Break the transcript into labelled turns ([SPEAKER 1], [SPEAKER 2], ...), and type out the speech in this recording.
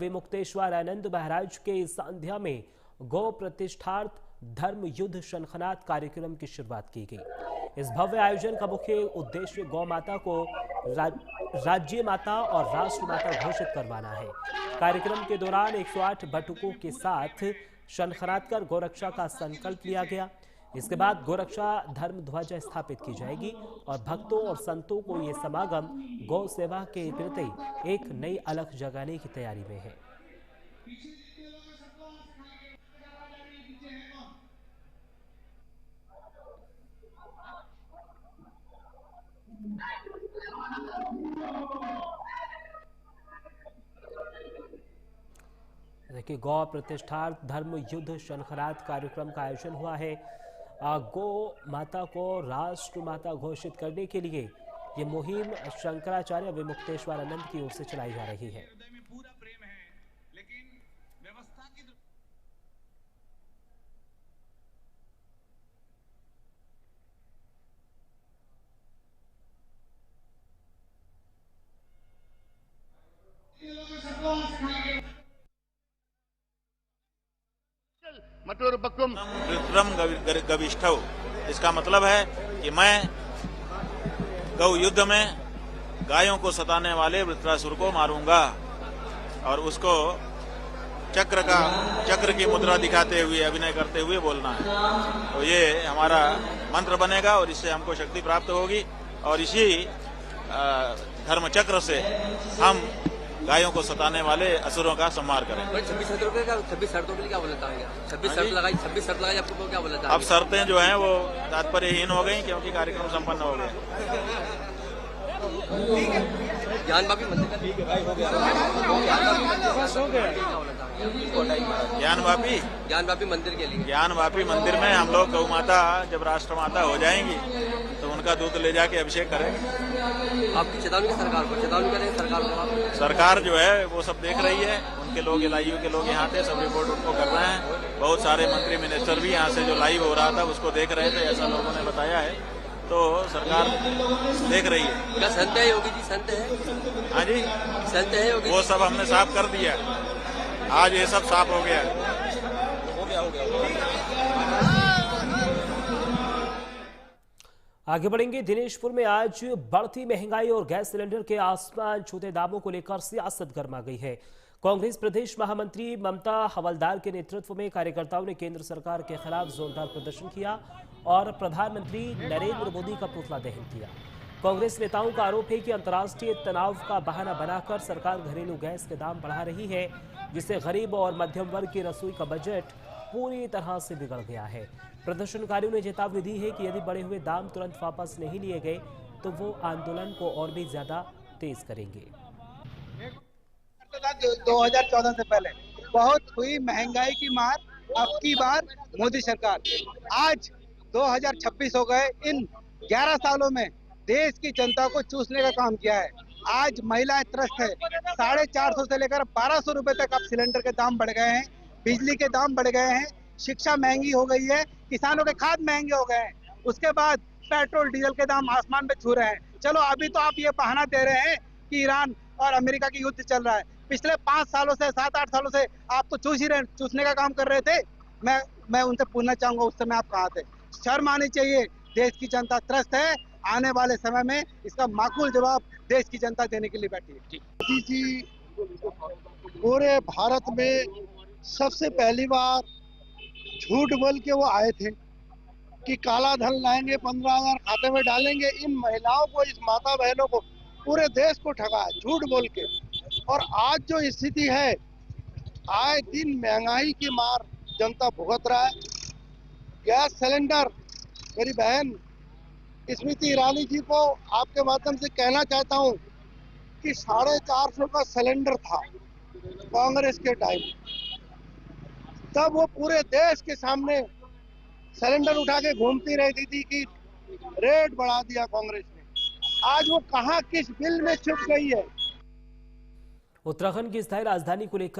[SPEAKER 1] विमुक्तेश्वर आनंद महाराज के संध्या में गौ प्रतिष्ठार्थ धर्म युद्ध शंखनाद कार्यक्रम की शुरुआत की गई। इस भव्य आयोजन का मुख्य उद्देश्य गौ माता को राज्य माता और राष्ट्र माता घोषित करवाना है। कार्यक्रम के दौरान 108 बटुकों के साथ शंखनाद कर गोरक्षा का संकल्प लिया गया। इसके बाद गोरक्षा धर्म ध्वजा स्थापित की जाएगी और भक्तों और संतों को ये समागम गौ सेवा के प्रति एक नई अलख जगाने की तैयारी में है। देखिए, गौ प्रतिष्ठार्थ धर्म युद्ध शंखनाद कार्यक्रम का आयोजन हुआ है। गौ माता को राष्ट्र माता घोषित करने के लिए ये मुहिम शंकराचार्य विमुक्तेश्वर आनंद की ओर से चलाई जा रही है।
[SPEAKER 2] गविष्ठौ, इसका मतलब है कि मैं गौ युद्ध में गायों को सताने वाले वृत्रासुर को मारूंगा और उसको चक्र की मुद्रा दिखाते हुए अभिनय करते हुए बोलना है। तो ये हमारा मंत्र बनेगा और इससे हमको शक्ति प्राप्त होगी और इसी धर्म चक्र से हम गायों को सताने वाले असुरों का संहार करें।
[SPEAKER 3] 26 शर्तों के लिए क्या बोला था? 26 शर्त लगाई आपको क्या बोला था?
[SPEAKER 2] अब शर्तें जो हैं वो तात्पर्यहीन हो गई क्योंकि कार्यक्रम संपन्न हो गया।
[SPEAKER 3] ज्ञानवापी मंदिर का ज्ञानवापी मंदिर के लिए
[SPEAKER 2] ज्ञानवापी मंदिर में हम लोग गौ माता जब राष्ट्र माता हो जाएंगी तो उनका दूध ले जाके अभिषेक करेंगे।
[SPEAKER 3] आपकी चेतावनी करें
[SPEAKER 2] सरकार जो है वो सब देख रही है। उनके लोग LIU के लोग यहाँ थे, सब रिपोर्ट उनको कर रहे हैं। बहुत सारे मंत्री मिनिस्टर भी यहाँ से जो लाइव हो रहा था उसको देख रहे थे, ऐसा लोगों ने बताया है। तो सरकार देख रही है।
[SPEAKER 3] क्या संत है योगी जी? संत है?
[SPEAKER 2] हाँ जी,
[SPEAKER 3] संत है योगी?
[SPEAKER 2] वो सब हमने साफ कर दिया। आज ये सब साफ हो गया।
[SPEAKER 1] आगे बढ़ेंगे। दिनेशपुर में आज बढ़ती महंगाई और गैस सिलेंडर के आसमान छूते दामों को लेकर सियासत गर्मा गई है। कांग्रेस प्रदेश महामंत्री ममता हवलदार के नेतृत्व में कार्यकर्ताओं ने केंद्र सरकार के खिलाफ जोरदार प्रदर्शन किया और प्रधानमंत्री नरेंद्र मोदी का पुतला दहन किया। कांग्रेस नेताओं का आरोप है कि अंतर्राष्ट्रीय तनाव का बहाना बनाकर सरकार घरेलू गैस के दाम बढ़ा रही है, जिससे गरीब और मध्यम वर्ग की रसोई का बजट पूरी तरह से बिगड़ गया है। प्रदर्शनकारियों ने चेतावनी दी है कि यदि बढ़े हुए दाम तुरंत वापस नहीं लिए गए तो वो आंदोलन को और भी ज्यादा तेज करेंगे।
[SPEAKER 4] 2014 से पहले बहुत हुई महंगाई की मार, अब की बार मोदी सरकार। आज 2026 हो गए, इन 11 सालों में देश की जनता को चूसने का काम किया है। आज महिलाएं त्रस्त है। 450 से लेकर 1200 रुपए तक अब सिलेंडर के दाम बढ़ गए हैं, बिजली के दाम बढ़ गए हैं, शिक्षा महंगी हो गई है, किसानों के खाद महंगे हो गए हैं। उसके बाद पेट्रोल डीजल के दाम आसमान पे छू रहे हैं। चलो अभी तो आप ये बहाना दे रहे हैं कि ईरान और अमेरिका की युद्ध चल रहा है। पिछले 5 सालों से 7-8 सालों से आप तो चूसने का काम कर रहे थे। मैं उनसे पूछना चाहूंगा उस समय आप कहाँ थे? शर्म आनी चाहिए। देश की जनता त्रस्त है। आने वाले समय में इसका माकूल जवाब देश की जनता देने के लिए बैठी है।
[SPEAKER 5] मोदी जी पूरे भारत में सबसे पहली बार झूठ बोल के वो आए थे कि काला धन लाएंगे, 15,000 खाते में डालेंगे। इन महिलाओं को, इस माता बहनों को, पूरे देश को ठगा झूठ बोल के। और आज जो स्थिति है, आए दिन महंगाई की मार जनता भुगत रहा है। गैस सिलेंडर, मेरी बहन स्मृति ईरानी जी को आपके माध्यम से कहना चाहता हूं कि 450 का सिलेंडर था कांग्रेस के टाइम, तब वो पूरे देश के सामने सिलेंडर उठा के घूमती रहती थी कि रेट बढ़ा दिया कांग्रेस ने। आज वो कहां किस बिल में छुप गई है।
[SPEAKER 1] उत्तराखंड की स्थायी राजधानी को लेकर